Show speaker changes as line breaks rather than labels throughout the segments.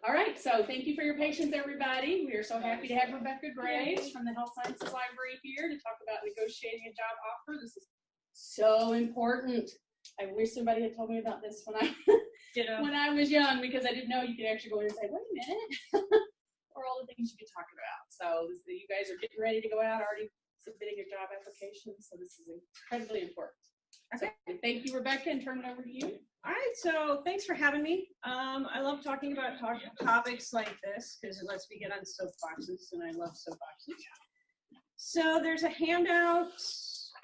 All right, so thank you for your patience, everybody. We are so happy to have Rebecca Graves from the Health Sciences Library here to talk about negotiating a job offer. This is so important. I wish somebody had told me about this when I was young, because I didn't know you could actually go in and say, wait a minute, or all the things you could talk about. So you guys are getting ready to go out, already submitting your job application. So this is incredibly important. Okay. So thank you, Rebecca, and turn it over to you.
All right, so thanks for having me. I love talking about topics like this because it lets me get on soapboxes, and I love soapboxes. So there's a handout,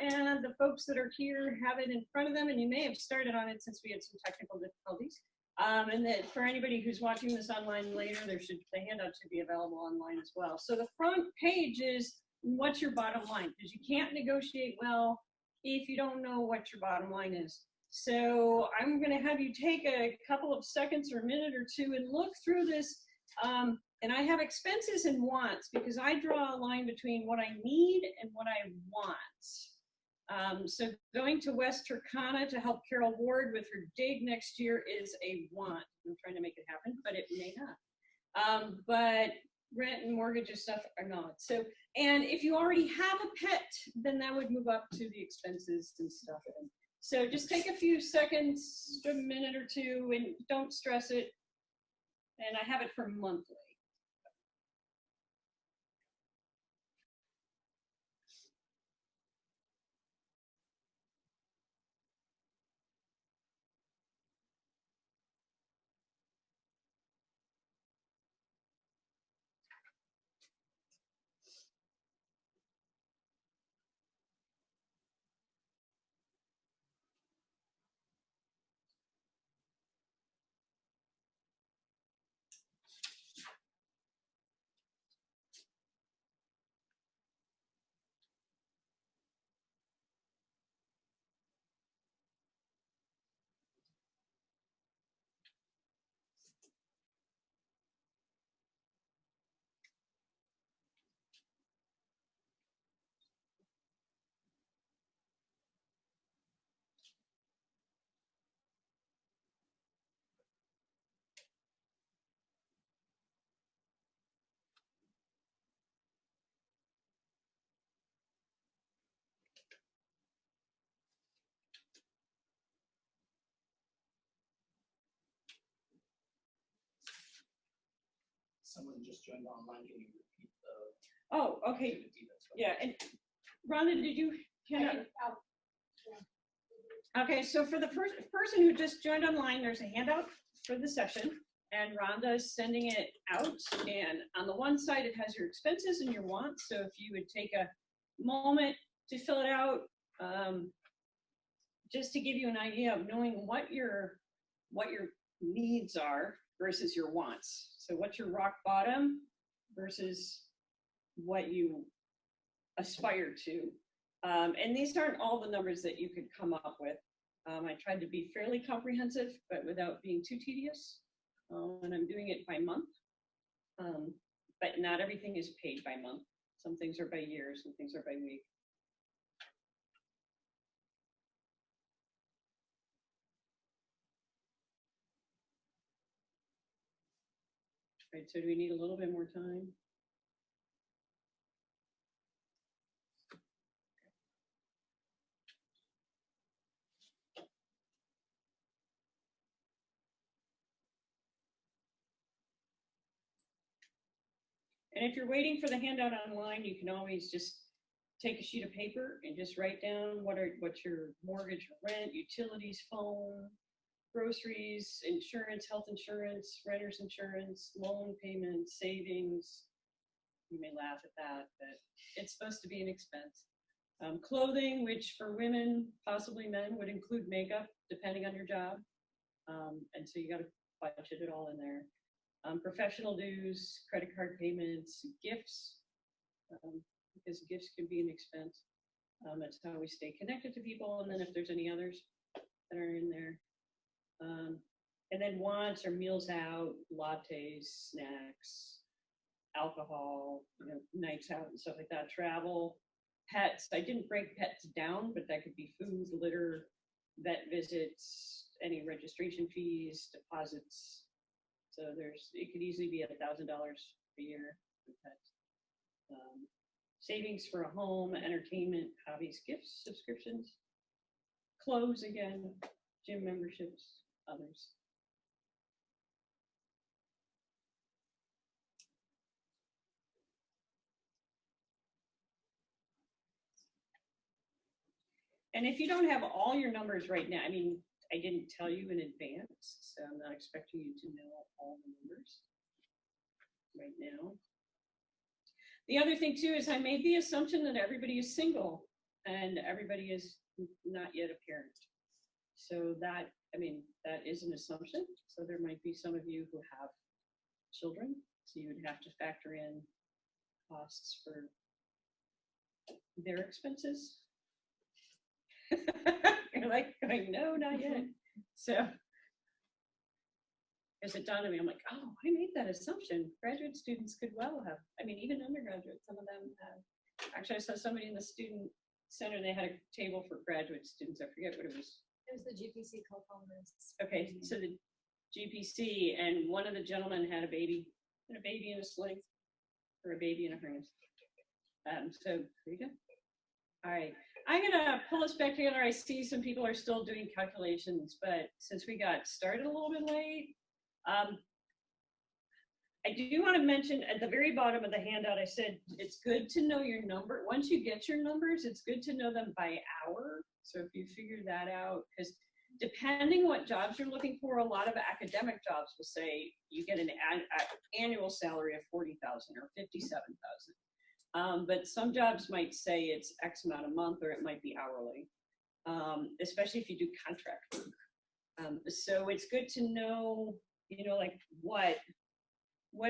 and the folks that are here have it in front of them, and you may have started on it since we had some technical difficulties. And that for anybody who's watching this online later, the handout should be available online as well. So the front page is what's your bottom line, because you can't negotiate well if you don't know what your bottom line is. So I'm going to have you take a couple of seconds or a minute or two and look through this. And I have expenses and wants because I draw a line between what I need and what I want. So going to West Turkana to help Carol Ward with her dig next year is a want. I'm trying to make it happen, but it may not. But rent and mortgage and stuff are not. So, and if you already have a pet, then that would move up to the expenses and stuff. So just take a few seconds, a minute or two, and don't stress it. And I have it for monthly.
Someone just joined online. Can you repeat the?
Oh, okay. Yeah, and Rhonda, did you hand out? Okay, so for the first person who just joined online, there's a handout for the session, and Rhonda is sending it out. And on the one side, it has your expenses and your wants. So if you would take a moment to fill it out, just to give you an idea of knowing what your needs are versus your wants. So what's your rock bottom versus what you aspire to. And these aren't all the numbers that you could come up with. I tried to be fairly comprehensive, but without being too tedious. And I'm doing it by month. But not everything is paid by month. Some things are by year, some things are by week. Right, so do we need a little bit more time? And if you're waiting for the handout online, you can always just take a sheet of paper and just write down what's your mortgage, rent, utilities, phone, groceries, insurance, health insurance, renter's insurance, loan payments, savings. You may laugh at that, but it's supposed to be an expense. Clothing, which for women, possibly men, would include makeup, depending on your job. And so you got to budget it all in there. Professional dues, credit card payments, gifts, because gifts can be an expense. That's how we stay connected to people. And then if there's any others that are in there. And then wants are meals out, lattes, snacks, alcohol, nights out and stuff like that, travel, pets. I didn't break pets down, but that could be food, litter, vet visits, any registration fees, deposits, So it could easily be $1,000 a year. Savings for a home, entertainment, hobbies, gifts, subscriptions, clothes again, gym memberships, others. And if you don't have all your numbers right now, I mean, I didn't tell you in advance, so I'm not expecting you to know all the numbers right now. The other thing too is I made the assumption that everybody is single and everybody is not yet a parent. So that, I mean, that is an assumption. So there might be some of you who have children, so you would have to factor in costs for their expenses. You're like going, no, not yet. So as it dawned on me, I'm like, oh, I made that assumption. Graduate students could well have, I mean, even undergraduates, some of them have. Actually, I saw somebody in the student center, they had a table for graduate students. I forget what it was.
It was the GPC co-founders.
Okay, so the GPC, and one of the gentlemen had a baby in a sling, or a baby in a harness. So there you go. All right, I'm gonna pull us back together. I see some people are still doing calculations, but since we got started a little bit late, I do want to mention at the very bottom of the handout, I said it's good to know your number. Once you get your numbers, it's good to know them by hour. So if you figure that out, because depending what jobs you're looking for, a lot of academic jobs will say you get an annual salary of $40,000 or $57,000. But some jobs might say it's X amount a month, or it might be hourly, especially if you do contract work. So it's good to know, you know, like what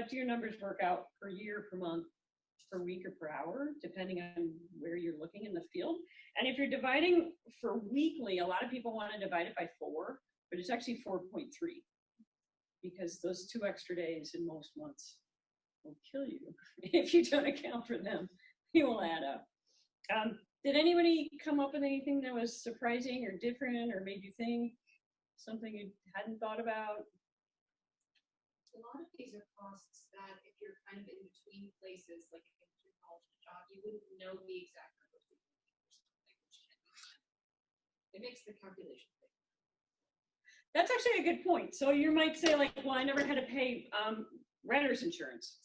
do your numbers work out per year, per month, per week, or per hour, depending on where you're looking in the field. And if you're dividing for weekly, a lot of people want to divide it by 4, but it's actually 4.3, because those 2 extra days in most months will kill you if you don't account for them. It will add up. Did anybody come up with anything that was surprising or different or made you think something you hadn't thought about?
A lot of these are costs that if you're kind of in between places, like in between college and job, you wouldn't know the exact numbers. It makes the calculation big.
That's actually a good point. So you might say, like, well, I never had to pay renter's insurance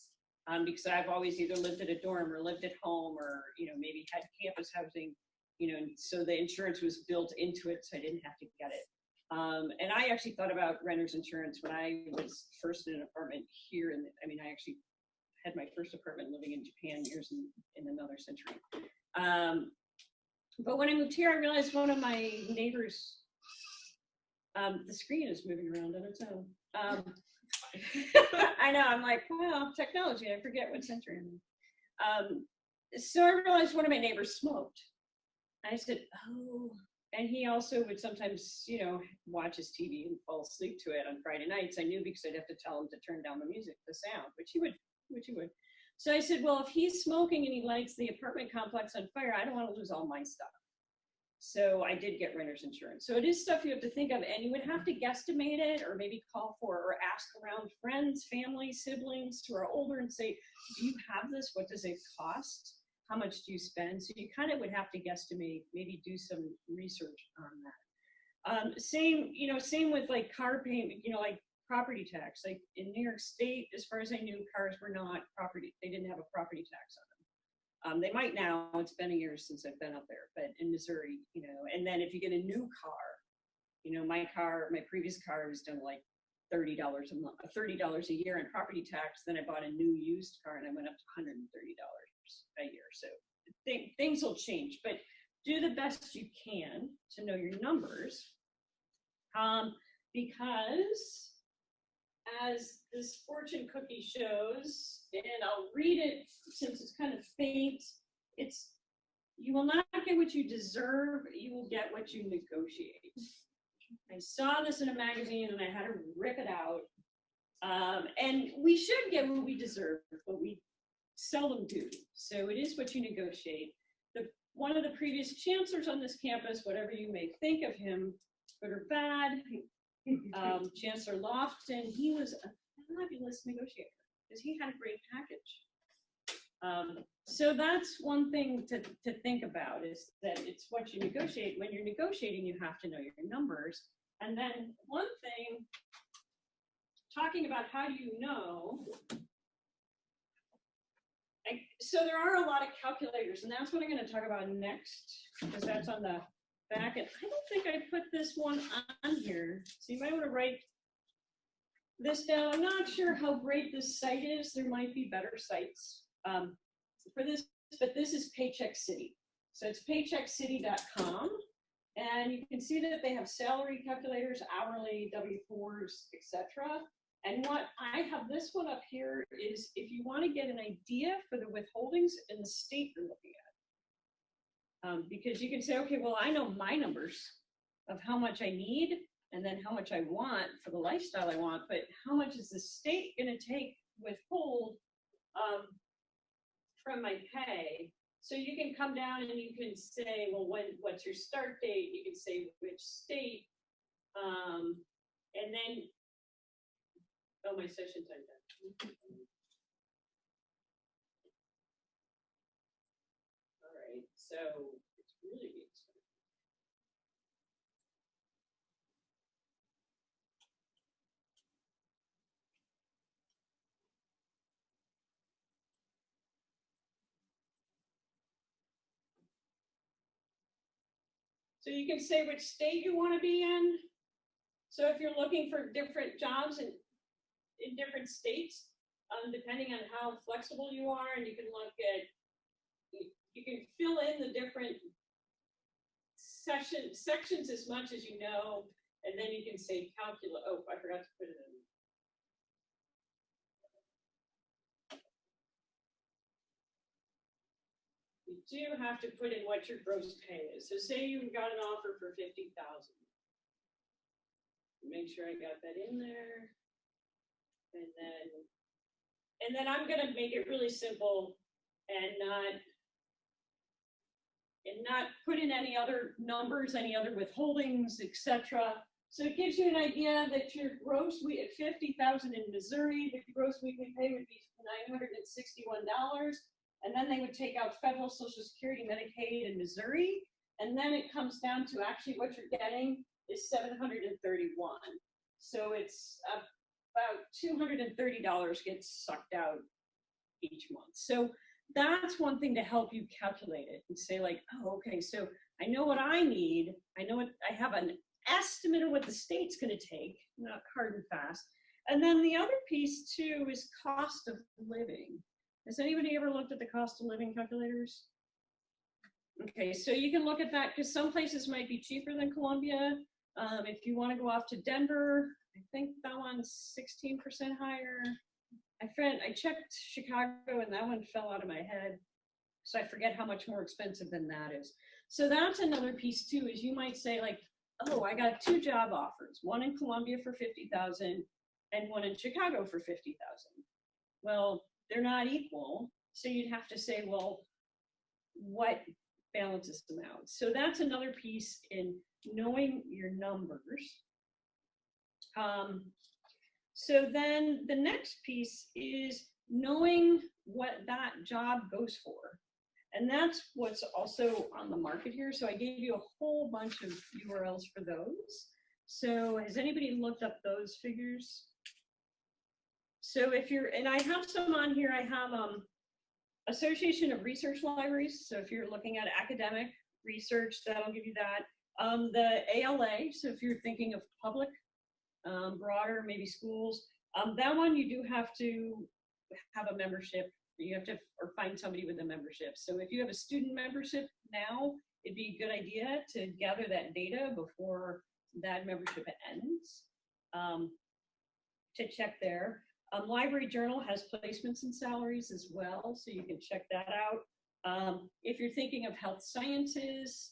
because I've always either lived at a dorm or lived at home, or, you know, maybe had campus housing, you know, and so the insurance was built into it, so I didn't have to get it. And I actually thought about renter's insurance when I was first in an apartment here. I mean, I actually had my first apartment living in Japan years in another century. But when I moved here, I realized one of my neighbors, the screen is moving around on its own. I know, I'm like, well, technology, I forget what century I'm in. So I realized one of my neighbors smoked. I said, oh. And he also would sometimes, you know, watch his TV and fall asleep to it on Friday nights. I knew because I'd have to tell him to turn down the music, the sound, which he would. So I said, well, if he's smoking and he lights the apartment complex on fire, I don't want to lose all my stuff. So I did get renter's insurance. So it is stuff you have to think of, and you would have to guesstimate it, or maybe call for or ask around friends, family, siblings who are older and say, do you have this? What does it cost? How much do you spend? So you kind of would have to guesstimate, maybe do some research on that. Same with like car payment, you know, like property tax. Like in New York State, as far as I knew, cars were not property. They didn't have a property tax on them. They might now. It's been a year since I've been up there, but in Missouri, you know, and then if you get a new car, you know, my previous car was done like $30 a month, $30 a year in property tax. Then I bought a new used car and I went up to $130 a year. So things will change, but do the best you can to know your numbers, because as this fortune cookie shows, and I'll read it since it's kind of faint, it's, you will not get what you deserve, you will get what you negotiate. I saw this in a magazine and I had to rip it out. And we should get what we deserve, but we seldom do. So it is what you negotiate. One of the previous chancellors on this campus, whatever you may think of him, good or bad, Chancellor Lofton, he was a fabulous negotiator because he had a great package. So that's one thing to think about is that it's what you negotiate. When you're negotiating, you have to know your numbers. And then one thing, talking about how do you know, so there are a lot of calculators, and that's what I'm going to talk about next, because that's on the back. And I don't think I put this one on here, so you might want to write this down. I'm not sure how great this site is. There might be better sites for this, but this is Paycheck City. So it's paycheckcity.com, and you can see that they have salary calculators, hourly, W-4s, etc. And what I have this one up here is if you want to get an idea for the withholdings in the state you're looking at. Because you can say, okay, well, I know my numbers of how much I need and then how much I want for the lifestyle I want, but how much is the state going to take withhold from my pay? So you can come down and you can say, well, what's your start date? You can say which state, and then, oh, my session time done. All right, so it's really expensive. So you can say which state you want to be in. So if you're looking for different jobs in different states, depending on how flexible you are, and you can look at, you can fill in the different sections as much as you know, and then you can say calculate. Oh, I forgot to put it in. You do have to put in what your gross pay is. So say you got an offer for $50,000. Make sure I got that in there. And then I'm going to make it really simple and not put in any other numbers, any other withholdings, etc. So it gives you an idea that your gross at $50,000 in Missouri, the gross weekly pay would be $961, and then they would take out federal Social Security, Medicaid in Missouri, and then it comes down to actually what you're getting is $731. So it's about $230 gets sucked out each month. So that's one thing to help you calculate it and say like, oh, okay, so I know what I need. I know what I have an estimate of what the state's going to take, not hard and fast. And then the other piece too is cost of living. Has anybody ever looked at the cost of living calculators? Okay, so you can look at that because some places might be cheaper than Columbia. If you want to go off to Denver, I think that one's 16% higher. I checked Chicago and that one fell out of my head. So I forget how much more expensive than that is. So that's another piece too, is you might say like, oh, I got 2 job offers, one in Columbia for $50,000 and one in Chicago for $50,000. Well, they're not equal. So you'd have to say, well, what balances them out? So that's another piece in knowing your numbers. So then the next piece is knowing what that job goes for. And that's what's also on the market here. So I gave you a whole bunch of URLs for those. So has anybody looked up those figures? So if you're, and I have some on here, I have Association of Research Libraries. So if you're looking at academic research, that'll give you that. The ALA, so if you're thinking of public, broader, maybe schools, that one you do have to have a membership. You have to, or find somebody with a membership. So if you have a student membership now, it'd be a good idea to gather that data before that membership ends, to check there. Library Journal has placements and salaries as well, so you can check that out. If you're thinking of health sciences,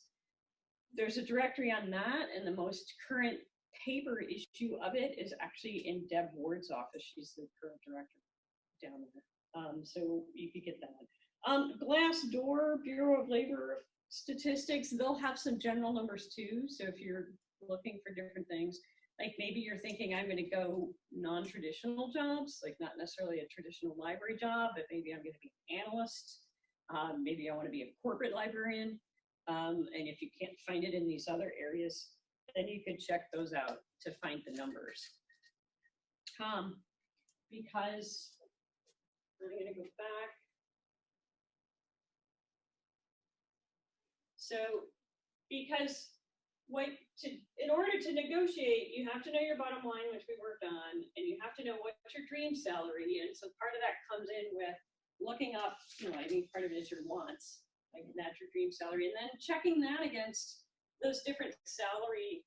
there's a directory on that, and the most current paper issue of it is actually in Deb Ward's office. She's the current director down there. So you could get that. Glassdoor, Bureau of Labor Statistics, they'll have some general numbers too. So if you're looking for different things. Like maybe you're thinking I'm going to go non-traditional jobs, like not necessarily a traditional library job, but maybe I'm going to be an analyst. Maybe I want to be a corporate librarian. And if you can't find it in these other areas, then you can check those out to find the numbers. Because I'm going to go back. So because in order to negotiate, you have to know your bottom line, which we worked on, and you have to know what's your dream salary. And so part of that comes in with looking up, I mean, part of it is your wants, like that's your dream salary, and then checking that against those different salary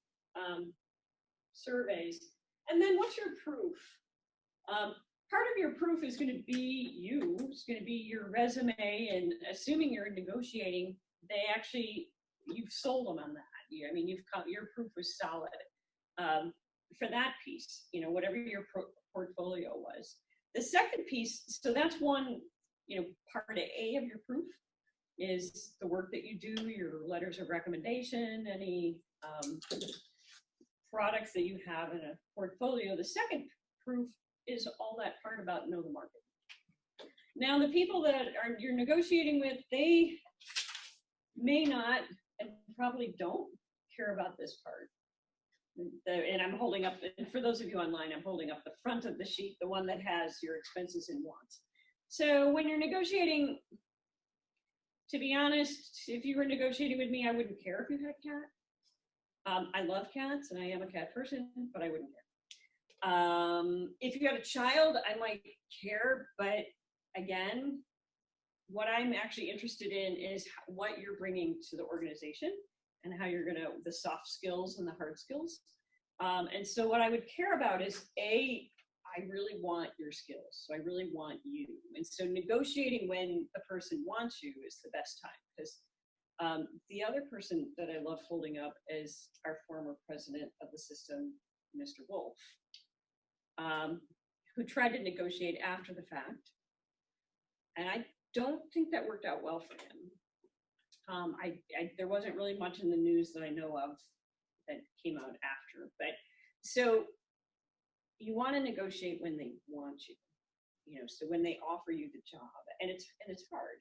surveys. And then what's your proof? Part of your proof is going to be you. It's going to be your resume, and assuming you're negotiating, you've sold them on that. I mean, your proof was solid for that piece. Whatever your portfolio was. The second piece, so that's one, part A of your proof is the work that you do, your letters of recommendation, any products that you have in a portfolio. The second proof is all that part about know the market. Now, the people that you're negotiating with, they may not and probably don't care about this part. And I'm holding up, and for those of you online, I'm holding up the front of the sheet, the one that has your expenses and wants. So when you're negotiating, to be honest, if you were negotiating with me, I wouldn't care if you had a cat. I love cats, and I am a cat person, but I wouldn't care. If you had a child, I might care, but again, what I'm actually interested in is what you're bringing to the organization and how you're the soft skills and the hard skills. And so what I would care about is, I really want your skills. So I really want you. And so negotiating when the person wants you is the best time, because the other person that I love holding up is our former president of the system, Mr. Wolf, who tried to negotiate after the fact. And I don't think that worked out well for him. There wasn't really much in the news that I know of that came out after. But so you want to negotiate when they want you, so when they offer you the job, and it's hard.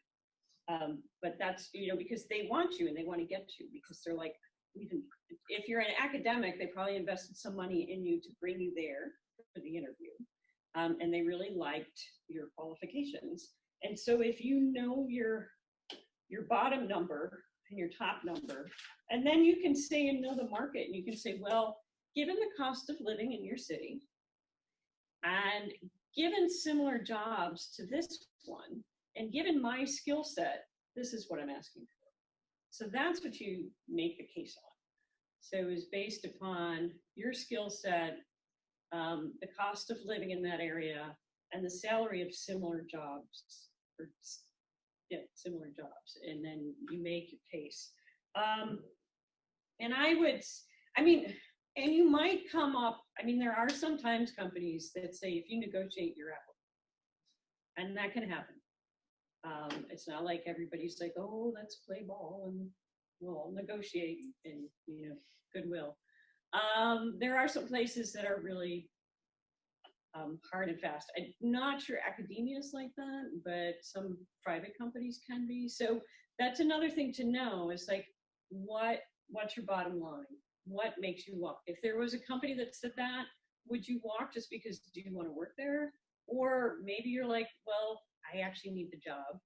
But that's, because they want you and they want to get you, because they're like, if you're an academic, they probably invested some money in you to bring you there for the interview. And they really liked your qualifications. And so if you know your bottom number and your top number, and then you can say and know the market, and you can say, well, given the cost of living in your city, and given similar jobs to this one, and given my skill set, this is what I'm asking for. So that's what you make the case on. So it's based upon your skill set, the cost of living in that area, and the salary of similar jobs, similar jobs, and then you make your case. And you might come up, there are sometimes companies that say, if you negotiate, you're out. And that can happen. It's not like everybody's like, oh, let's play ball and we'll negotiate and, goodwill. There are some places that are really hard and fast. I'm not sure academia is like that, but some private companies can be. So that's another thing to know, is like, what's your bottom line? What makes you walk? If there was a company that said that, would you walk just because do you want to work there? Or maybe you're like, well, I actually need the job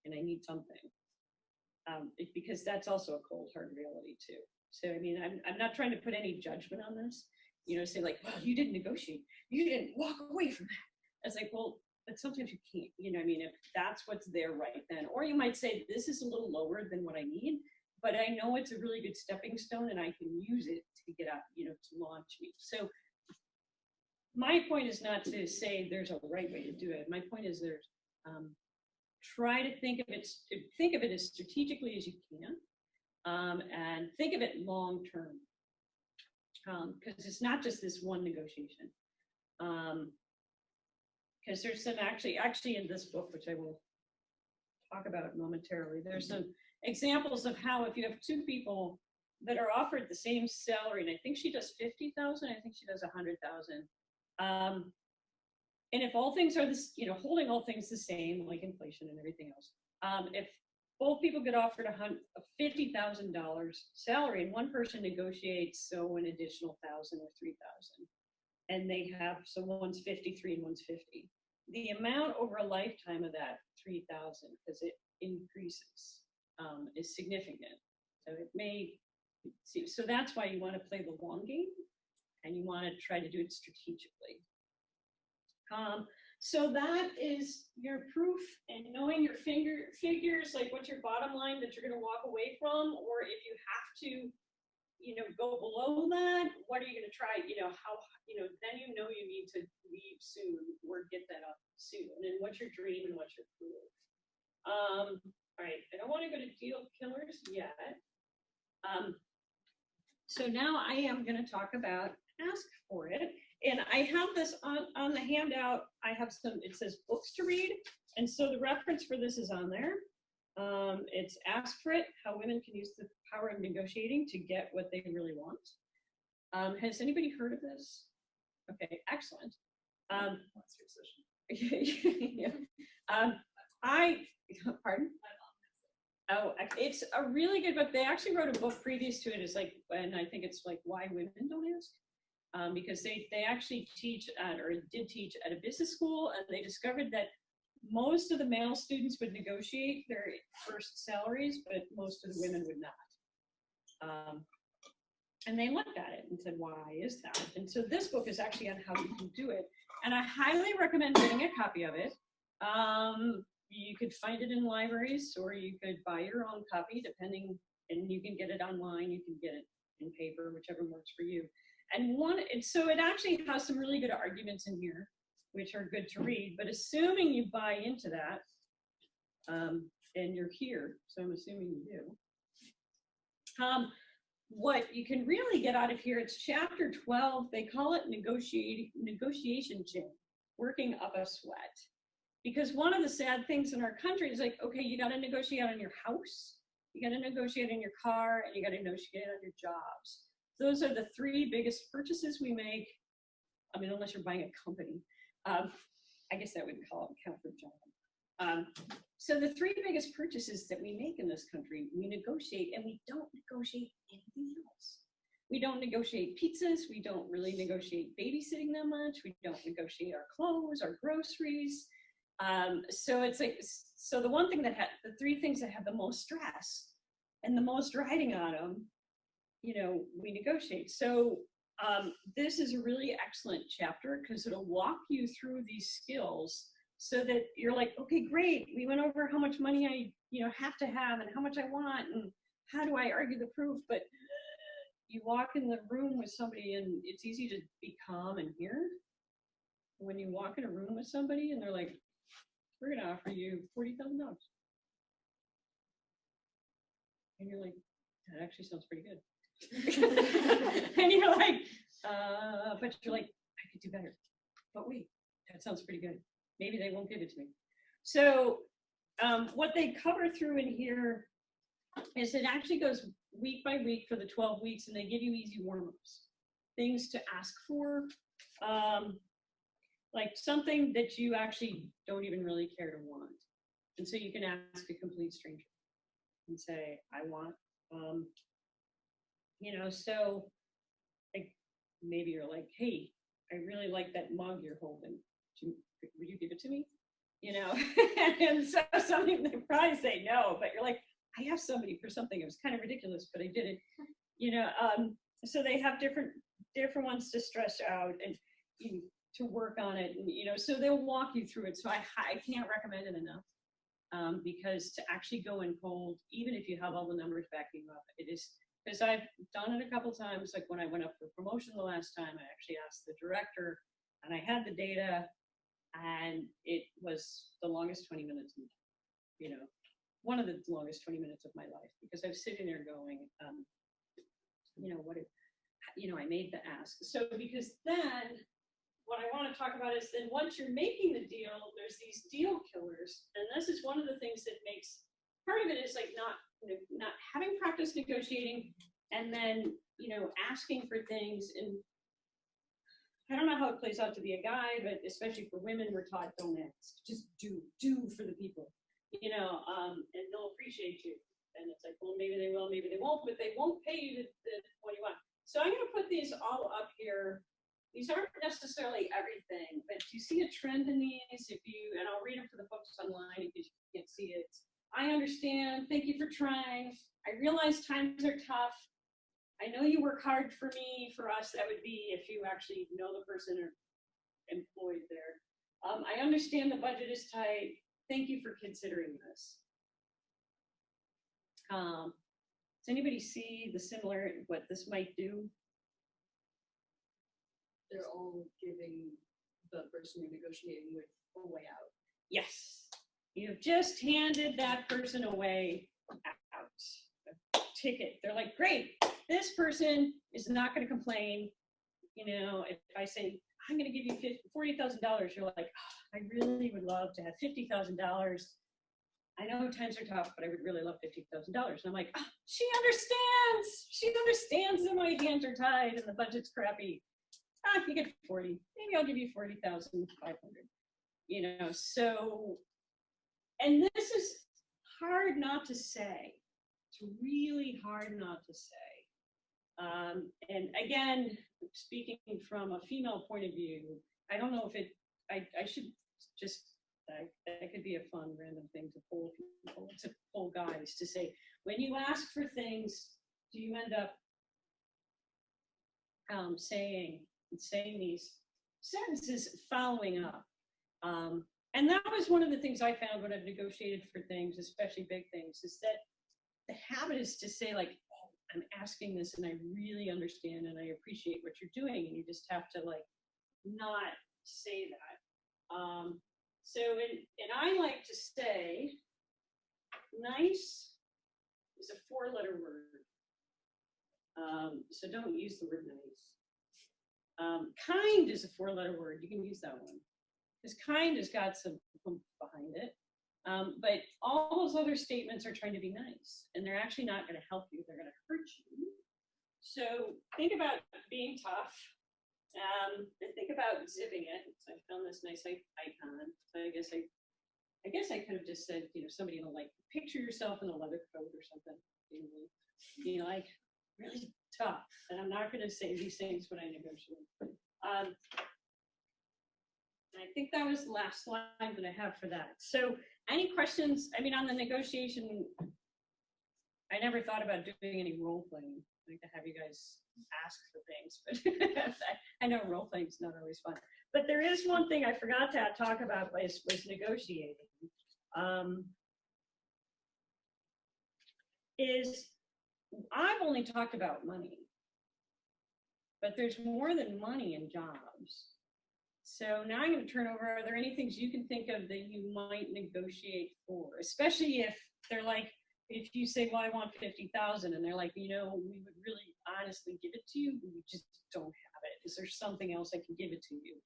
and I need something. Because that's also a cold, hard reality too. So, I'm not trying to put any judgment on this, say like, well, you didn't negotiate. You didn't walk away from that. It's like, well, but sometimes you can't, if that's what's there right then. Or you might say, this is a little lower than what I need, but I know it's a really good stepping stone and I can use it to get up, to launch me. So my point is not to say there's a right way to do it. My point is there's, try to think of it as strategically as you can, and think of it long term, because it's not just this one negotiation. Because there's some actually in this book, which I will talk about momentarily, there's some examples of how if you have two people that are offered the same salary, and I think she does 50,000. I think she does 100,000. And if all things are this, you know, holding all things the same, like inflation and everything else, if both people get offered a $50,000 salary, and one person negotiates so an additional 1,000 or 3,000, and they have, so one's 53 and one's 50. The amount over a lifetime of that 3,000, because it increases, is significant. So it may see, so that's why you want to play the long game, and you want to try to do it strategically. So that is your proof, and knowing your figures, like what's your bottom line that you're going to walk away from, or if you have to, you know, go below that, what are you going to try, you know, how, you know, then you know you need to leave soon or get that up soon. And then what's your dream and what's your proof? All right, I don't want to go to deal killers yet. So now I am going to talk about ask for it. And I have this on the handout. I have some, it says books to read. And so the reference for this is on there. It's Ask for It, How Women Can Use the Power of Negotiating to Get What They Really Want. Has anybody heard of this? Okay, excellent. Yeah. Pardon? Oh, it's a really good book. They actually wrote a book previous to it. It's like, and I think it's like Why Women Don't Ask. Because they actually teach at, or did teach at a business school, and they discovered that most of the male students would negotiate their first salaries, but most of the women would not. And they looked at it and said, why is that? And so this book is actually on how you can do it. And I highly recommend getting a copy of it. You could find it in libraries, or you could buy your own copy, depending, and you can get it online, you can get it in paper, whichever works for you. And so it actually has some really good arguments in here, which are good to read, but assuming you buy into that, and you're here, so I'm assuming you do. What you can really get out of here, it's chapter 12, they call it negotiation gym, working up a sweat. Because one of the sad things in our country is like, okay, you gotta negotiate on your house, you gotta negotiate on your car, and you gotta negotiate on your jobs. Those are the three biggest purchases we make. I mean, unless you're buying a company. I guess that would count for a job. So the three biggest purchases that we make in this country, we negotiate, and we don't negotiate anything else. We don't negotiate pizzas. We don't really negotiate babysitting that much. We don't negotiate our clothes, our groceries. So it's like, so the one thing that the three things that have the most stress and the most riding on them, you know, we negotiate. So this is a really excellent chapter because it'll walk you through these skills so that you're like, okay, great. We went over how much money I, you know, have to have and how much I want and how do I argue the proof. But you walk in the room with somebody and it's easy to be calm and hear. When you walk in a room with somebody and they're like, we're going to offer you $40,000. And you're like, that actually sounds pretty good. And you're like, but you're like, I could do better. But wait, that sounds pretty good. Maybe they won't give it to me. So what they cover through in here is it actually goes week by week for the 12 weeks, and they give you easy warm-ups, things to ask for, like something that you actually don't even really care to want. And so you can ask a complete stranger and say, I want, you know, so like maybe you're like, hey, I really like that mug you're holding. Would you give it to me? You know, and so something they probably say no, but you're like, I asked somebody for something. It was kind of ridiculous, but I did it. You know, so they have different ones to stretch out and to work on it, and you know, so they'll walk you through it. So I can't recommend it enough because to actually go in cold, even if you have all the numbers backing you up, it is. Because I've done it a couple times, like when I went up for promotion the last time, I actually asked the director, and I had the data, and it was the longest 20 minutes, you know, one of the longest 20 minutes of my life, because I was sitting there going, you know, what if, you know, I made the ask. So because then what I want to talk about is then once you're making the deal, there's these deal killers, and this is one of the things that makes, part of it is like not having practice negotiating and then, you know, asking for things. And I don't know how it plays out to be a guy, but especially for women, we're taught don't ask, just do for the people, you know, and they'll appreciate you. And it's like, well, maybe they will, maybe they won't, but they won't pay you what you want. So I'm going to put these all up here. These aren't necessarily everything, but you see a trend in these. If you, and I'll read them for the folks online in case you can't see it. I understand. Thank you for trying. I realize times are tough. I know you work hard for me. For us, that would be if you actually know the person or employed there. I understand the budget is tight. Thank you for considering this. Does anybody see the similar, what this might do?
They're all giving the person you're negotiating with a way out.
Yes. You've just handed that person away out. A ticket. They're like, great, this person is not going to complain. You know, if I say, I'm going to give you $40,000, you're like, oh, I really would love to have $50,000. I know times are tough, but I would really love $50,000. And I'm like, oh, she understands. She understands that my hands are tied and the budget's crappy. You get 40. Maybe I'll give you 40,500. You know, so, and this is hard not to say. It's really hard not to say. And again, speaking from a female point of view, I don't know if it, I should just, that could be a fun random thing to pull people, to pull guys to say, when you ask for things, do you end up saying these sentences following up? And that was one of the things I found when I've negotiated for things, especially big things, is that the habit is to say like, oh, I'm asking this and I really understand and I appreciate what you're doing. And you just have to like not say that. So, and I like to say, nice is a 4-letter word. So don't use the word nice. Kind is a 4-letter word. You can use that one. Because kind has got some oomph behind it. But all those other statements are trying to be nice. And they're actually not going to help you. They're going to hurt you. So think about being tough. And think about zipping it. So I found this nice icon. So I guess I could have just said, you know, somebody will like picture yourself in a leather coat or something. You know, like really tough. And I'm not going to say these things when I negotiate. And I think that was the last slide that I have for that. So any questions? I mean, on the negotiation, I never thought about doing any role playing. I like to have you guys ask for things, but I know role playing is not always fun. But there is one thing I forgot to talk about was negotiating. Is I've only talked about money, but there's more than money in jobs. So now I'm going to turn over, are there any things you can think of that you might negotiate for? Especially if they're like, if you say, well, I want 50,000, and they're like, you know, we would really honestly give it to you, but we just don't have it. Is there something else I can give it to you?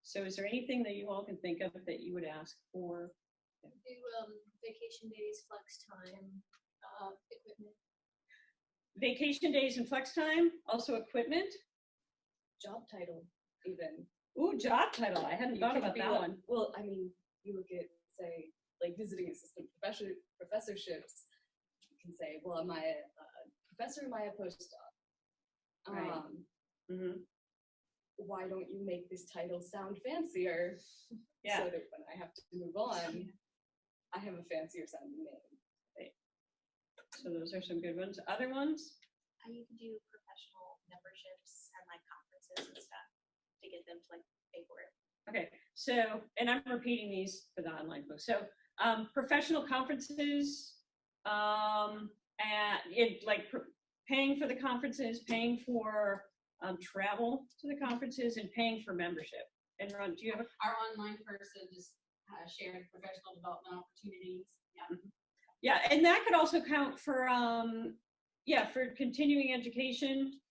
So is there anything that you all can think of that you would ask for?
Do vacation days, flex time, equipment.
Vacation days and flex time, also equipment.
Job title, even.
Ooh, job title. I hadn't thought about that
like,
one.
Well, I mean, you look at, say, like visiting assistant professorships. You can say, well, am I a professor or am I a postdoc?
Right.
Why don't you make this title sound fancier?
Yeah.
So that when I have to move on, I have a fancier sounding name.
Right. So those are some good ones. Other ones?
You can do professional memberships and like conferences and stuff to get them to like pay for it.
Okay, so, and I'm repeating these for the online book. So professional conferences, and paying for the conferences, paying for travel to the conferences, and paying for membership. And Ron, do you have a?
Our online person just shared professional development opportunities. Yeah.
Yeah, and that could also count for, for continuing education,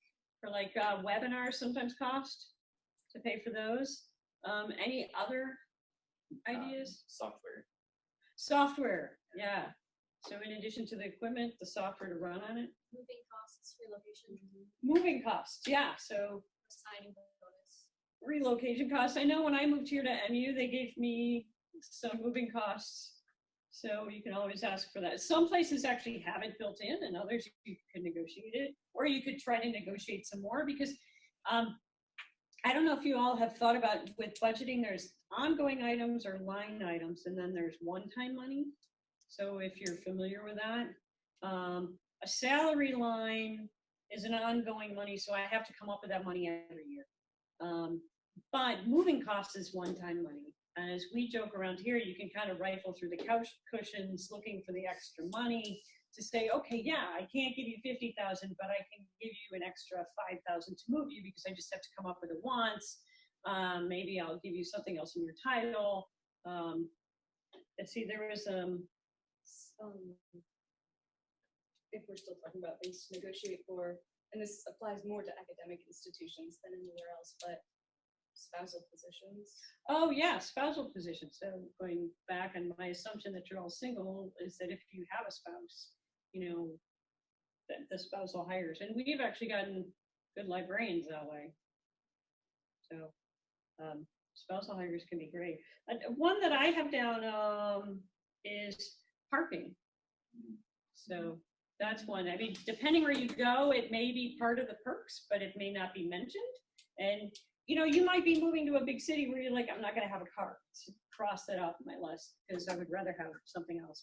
for like webinars sometimes cost to pay for those. Any other ideas?
Software.
Software, yeah. So in addition to the equipment, the software to run on it,
Moving costs, relocation,
moving costs, yeah, so
signing bonus.
relocation costs. I know when I moved here to MU, they gave me some moving costs. So you can always ask for that. Some places actually have it built in, and others you can negotiate it, or you could try to negotiate some more because I don't know if you all have thought about with budgeting, there's ongoing items or line items, and then there's one-time money. So if you're familiar with that, a salary line is an ongoing money, so I have to come up with that money every year. But moving costs is one-time money. And as we joke around here, you can kind of rifle through the couch cushions looking for the extra money to say, okay, yeah, I can't give you 50,000, but I can give you an extra 5,000 to move you because I just have to come up with it once. Maybe I'll give you something else in your title. Let's see, there was
if we're still talking about things to negotiate for, and this applies more to academic institutions than anywhere else, but spousal positions.
oh yeah, spousal positions. So going back on my assumption that you're all single is that if you have a spouse, you know, that the spousal hires. And we've actually gotten good librarians that way. So spousal hires can be great. One that I have down is parking. So that's one. I mean, depending where you go, it may be part of the perks, but it may not be mentioned. And you know, you might be moving to a big city where you're like, I'm not going to have a car. So cross that off my list because I would rather have something else.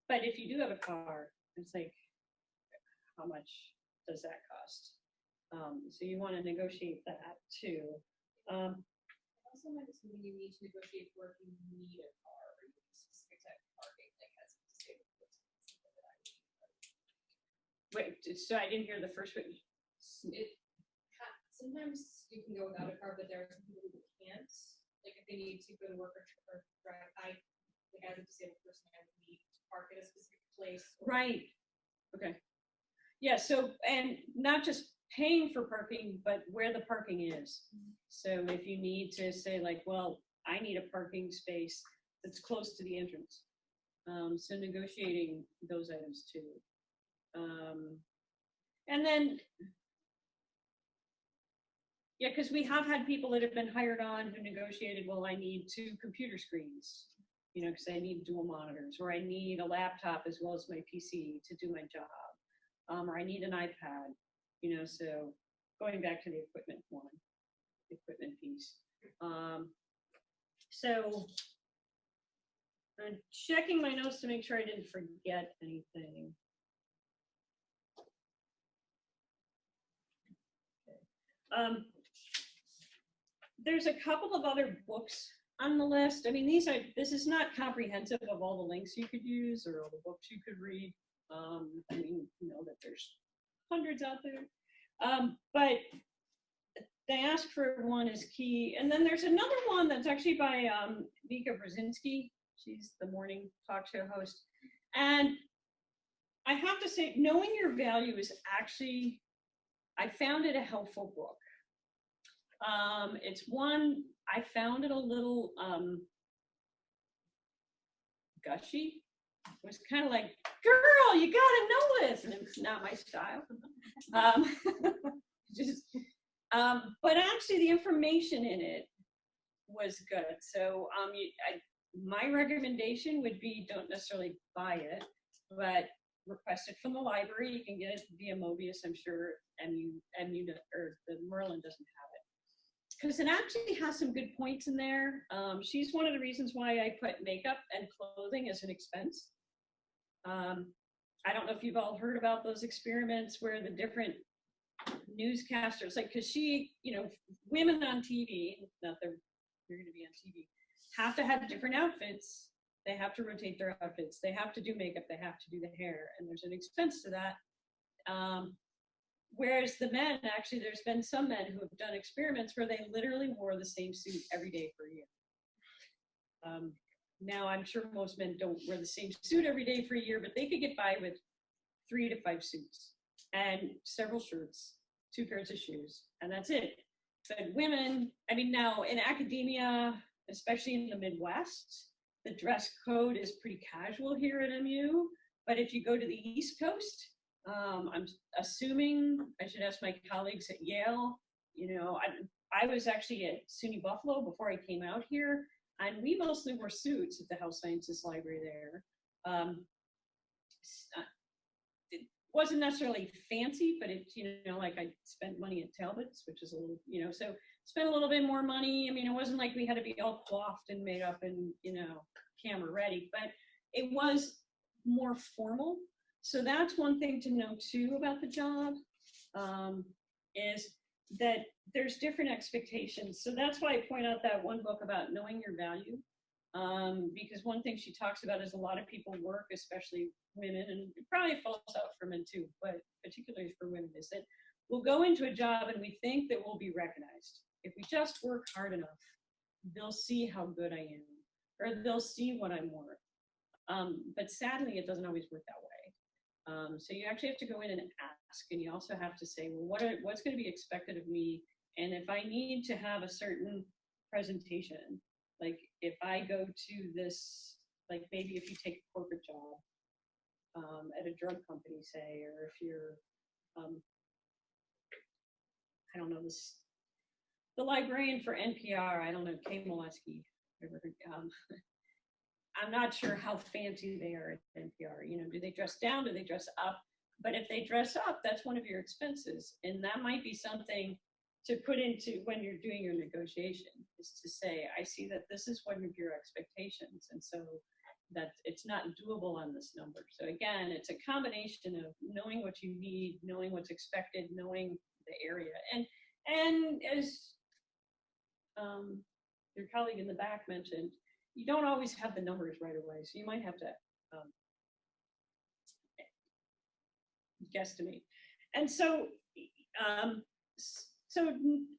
But if you do have a car, it's like, how much does that cost? So you want to negotiate that too.
Also might be something you need to negotiate for if you need a car or you need a specific type of parking, like as a disabled person. Something that I would need.
Wait, so I didn't hear the first bit.
Sometimes you can go without a car, but there are some people who can't. Like if they need to go to work or drive, like as a disabled person, I would need to park at a specific place.
Right. Okay. Yeah. So, and not just paying for parking, but where the parking is. So if you need to say like, well, I need a parking space that's close to the entrance. So negotiating those items too. And then, yeah, because we have had people that have been hired on who negotiated, well, I need 2 computer screens, you know, because I need dual monitors, or I need a laptop as well as my PC to do my job, or I need an iPad, you know, so going back to the equipment one, the equipment piece. So I'm checking my notes to make sure I didn't forget anything. Okay. There's a couple of other books on the list. I mean, this is not comprehensive of all the links you could use or all the books you could read. I mean, you know that there's hundreds out there. But they ask for one is key. And then there's another one that's actually by Vika Brzezinski. She's the morning talk show host. And I have to say, knowing your value is actually, I found it a helpful book. It's one, I found it a little gushy. It was kind of like, girl, you gotta know this. And it's not my style. But actually the information in it was good. So my recommendation would be don't necessarily buy it, but request it from the library. You can get it via Mobius, I'm sure, MU or the Merlin doesn't have it. Because it actually has some good points in there. She's one of the reasons why I put makeup and clothing as an expense. I don't know if you've all heard about those experiments where the different newscasters, like, because she, you know, women on TV, not that they're going to be on TV, have to have different outfits. They have to rotate their outfits. They have to do makeup. They have to do the hair. And there's an expense to that. Whereas the men, actually, there's been some men who have done experiments where they literally wore the same suit every day for a year. Now, I'm sure most men don't wear the same suit every day for a year, but they could get by with 3 to 5 suits and several shirts, 2 pairs of shoes, and that's it. But women, I mean, now in academia, especially in the Midwest, The dress code is pretty casual here at MU, but if you go to the East Coast, I'm assuming I should ask my colleagues at Yale. You know, I was actually at SUNY Buffalo before I came out here, and we mostly wore suits at the Health Sciences Library there. It wasn't necessarily fancy, but it, you know, like I spent money at Talbot's, which is a little, you know, so spent a little bit more money. I mean, it wasn't like we had to be all coiffed and made up and, you know, camera ready, but it was more formal. So that's one thing to know too about the job, is that there's different expectations. So that's why I point out that one book about knowing your value. Because one thing she talks about is a lot of people work, especially women, and it probably falls out for men too, but particularly for women, is that we'll go into a job and we think that we'll be recognized. If we just work hard enough, they'll see how good I am, or they'll see what I'm worth. But sadly, it doesn't always work that way. So you actually have to go in and ask, and you also have to say, well, what's going to be expected of me? And if I need to have a certain presentation, like if I go to this, like maybe if you take a corporate job at a drug company, say, or if you're, I don't know, the librarian for NPR, I don't know, Kay Molesky, I'm not sure how fancy they are at NPR. You know, do they dress down? Do they dress up? But if they dress up, that's one of your expenses. And that might be something to put into when you're doing your negotiation, is to say, I see that this is one of your expectations. And so that it's not doable on this number. So again, it's a combination of knowing what you need, knowing what's expected, knowing the area. And as your colleague in the back mentioned, you don't always have the numbers right away. So you might have to guesstimate. And so, so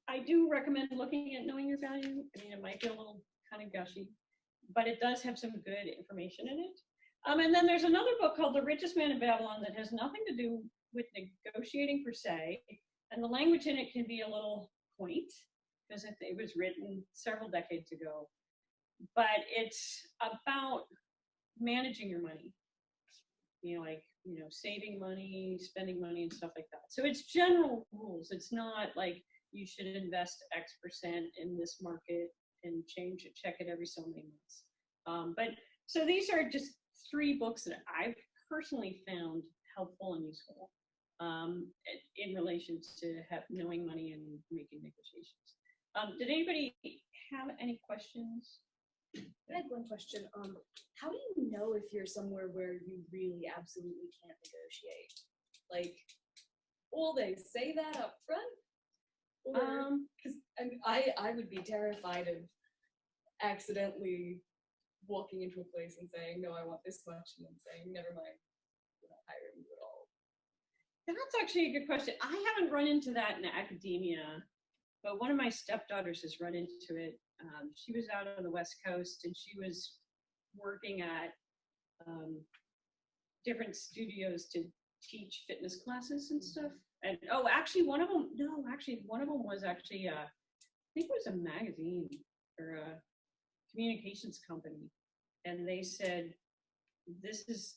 I do recommend looking at knowing your value. I mean, it might be a little kind of gushy, but it does have some good information in it. And then there's another book called The Richest Man in Babylon that has nothing to do with negotiating per se. And the language in it can be a little quaint because it was written several decades ago. But it's about managing your money, you know, like, you know, saving money, spending money, and stuff like that. So it's general rules. It's not like you should invest X% in this market and check it every so many months. But so these are just 3 books that I've personally found helpful and useful in relation to knowing money and making negotiations. Did anybody have any questions?
I had one question. How do you know if you're somewhere where you really absolutely can't negotiate? Like, will they say that up front? Or because I would be terrified of accidentally walking into a place and saying, no, I want this much, and then saying, never mind, we're not hiring you at all.
That's actually a good question. I haven't run into that in academia, but one of my stepdaughters has run into it. She was out on the West Coast and she was working at different studios to teach fitness classes and stuff. And actually one of them was actually, I think it was a magazine or a communications company. And they said, this is,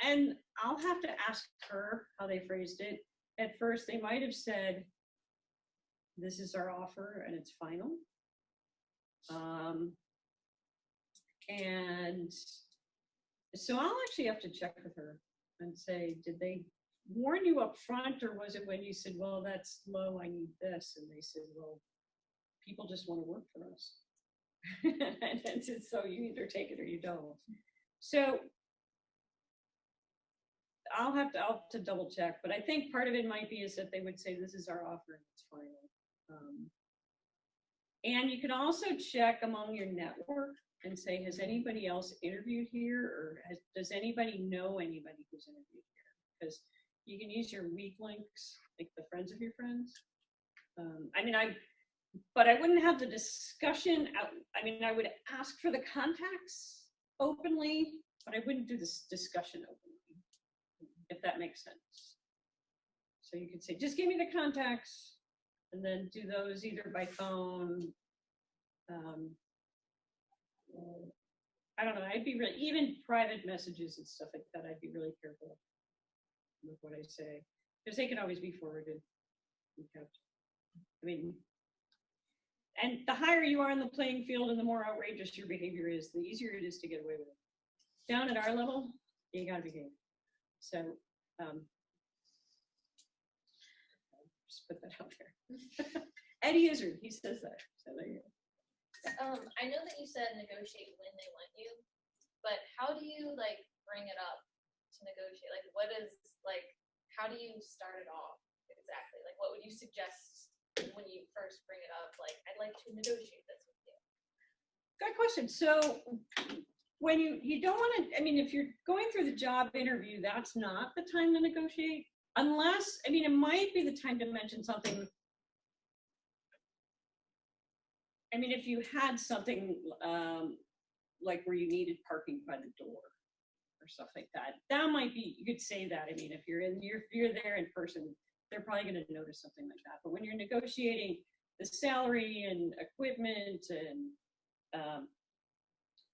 and I'll have to ask her how they phrased it. At first, they might have said, this is our offer and it's final. And so I'll actually have to check with her and say, did they warn you up front, or was it when you said, well, that's low, I need this? And they said, well, people just want to work for us. And so you either take it or you don't. So I'll have to double check, but I think part of it might be is that they would say, this is our offer and it's final. And you can also check among your network and say, has anybody else interviewed here, or does anybody know anybody who's interviewed here? Because you can use your weak links, like the friends of your friends. But I wouldn't have the discussion out. I mean, I would ask for the contacts openly, but I wouldn't do this discussion openly, if that makes sense. So you could say, just give me the contacts, and then do those either by phone I don't know, I'd be really, even private messages and stuff like that, I'd be really careful with what I say, because they can always be forwarded and kept. I mean, and the higher you are in the playing field and the more outrageous your behavior is, the easier it is to get away with it. Down at our level, you gotta behave. So, just put that out there. Eddie Izzard, he says that. So there you go.
I know that you said negotiate when they want you, but how do you like bring it up to negotiate? Like, what is like, how do you start it off exactly? Like, what would you suggest when you first bring it up? Like, I'd like to negotiate this with you.
Good question. So when you don't want to, I mean, if you're going through the job interview, that's not the time to negotiate. Unless, I mean, it might be the time to mention something. I mean, if you had something like where you needed parking by the door or stuff like that, that might be, you could say that. I mean, if you're there in person, they're probably going to notice something like that. But when you're negotiating the salary and equipment and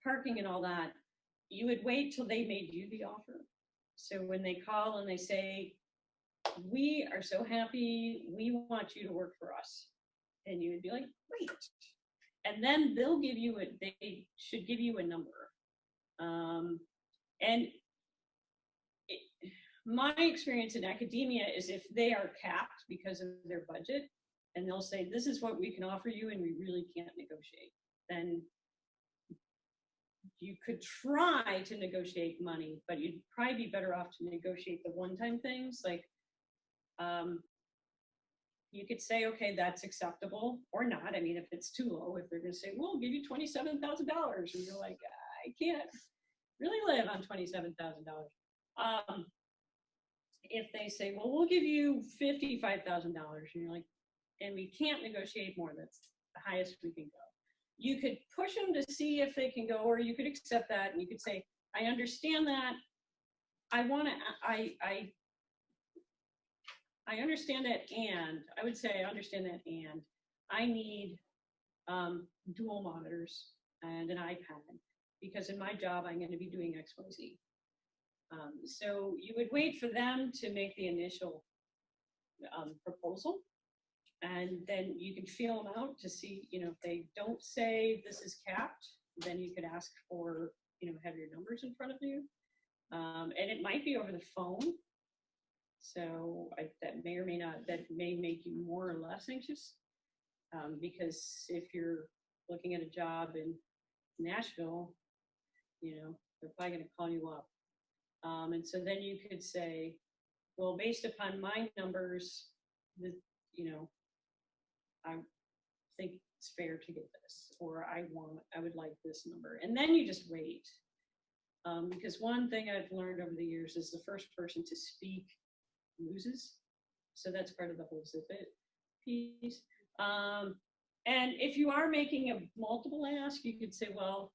parking and all that, you would wait till they made you the offer. So when they call and they say, we are so happy, we want you to work for us. And you would be like, great. And then they'll give you they should give you a number. My experience in academia is if they are capped because of their budget, and they'll say, this is what we can offer you and we really can't negotiate, then you could try to negotiate money, but you'd probably be better off to negotiate the one-time things. Like, you could say, okay, that's acceptable or not. I mean, if it's too low, if they're going to say, we'll give you $27,000, and you're like, I can't really live on $27,000. If they say, well, we'll give you $55,000, and you're like, and we can't negotiate more, that's the highest we can go. You could push them to see if they can go, or you could accept that, and you could say, I understand that. I understand that, and I would say I understand that, and I need dual monitors and an iPad, because in my job I'm going to be doing X, Y, Z. So you would wait for them to make the initial proposal, and then you can feel them out to see, if they don't say this is capped, then you could ask for, have your numbers in front of you. And it might be over the phone. So that may or may not, that may make you more or less anxious, because if you're looking at a job in Nashville, they're probably going to call you up. And so then you could say, well, based upon my numbers, I think it's fair to get this, or I would like this number. And then you just wait. Because one thing I've learned over the years is the first person to speak loses. So that's part of the whole zip it piece. And if you are making a multiple ask, you could say, well,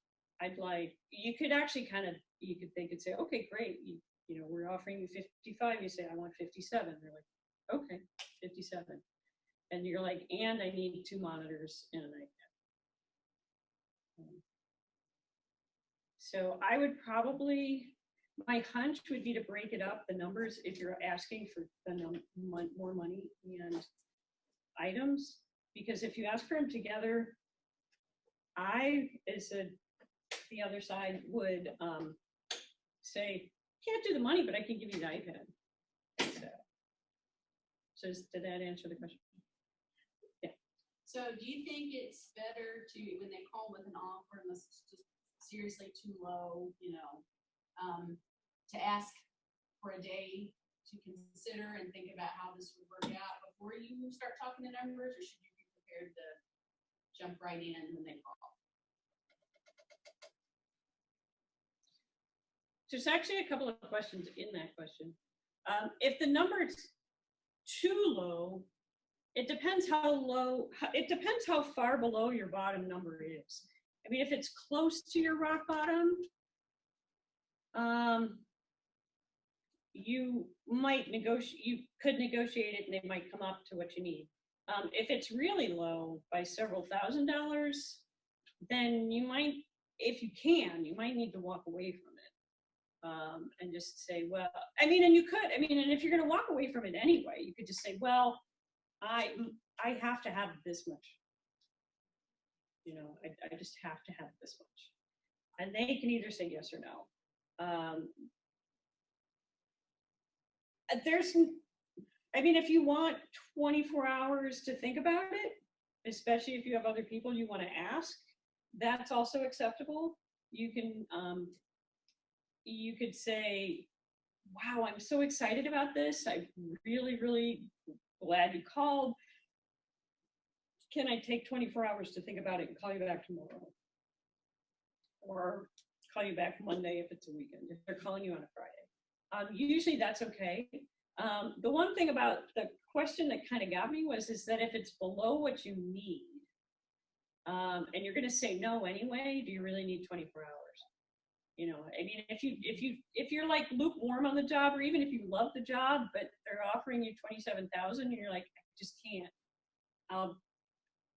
you could actually they could say, okay, great. We're offering you 55. You say, I want 57. They're like, okay, 57. And you're like, and I need 2 monitors and an iPad. So I would probably, my hunch would be to break it up, the numbers, if you're asking for more money and items, because if you ask for them together, the other side would say, can't do the money, but I can give you the iPad. So did that answer the question? Yeah.
So do you think it's better to, when they call with an offer, and this is just seriously too low, to ask for a day to consider and think about how this would work out before you start talking to numbers, or should you be prepared to jump right in when they call?
There's actually a couple of questions in that question. If the number is too low, it depends how far below your bottom number is. I mean, if it's close to your rock bottom, you could negotiate it and they might come up to what you need. If it's really low by several $1,000s, then you might if you can, you might need to walk away from it and just say, well, I mean, and you could, I mean, and if you're going to walk away from it anyway, you could just say, well, I have to have this much. You know, I just have to have this much. And they can either say yes or no. I mean, if you want 24 hours to think about it, especially if you have other people you want to ask, that's also acceptable. You can, you could say, wow, I'm so excited about this. I'm really, really glad you called. Can I take 24 hours to think about it and call you back tomorrow? Or call you back Monday if it's a weekend, if they're calling you on a Friday. Usually that's okay. The one thing about the question that kind of got me is that if it's below what you need, and you're going to say no anyway, do you really need 24 hours? You know, I mean, if you're like lukewarm on the job, or even if you love the job, but they're offering you 27,000, and you're like, I just can't.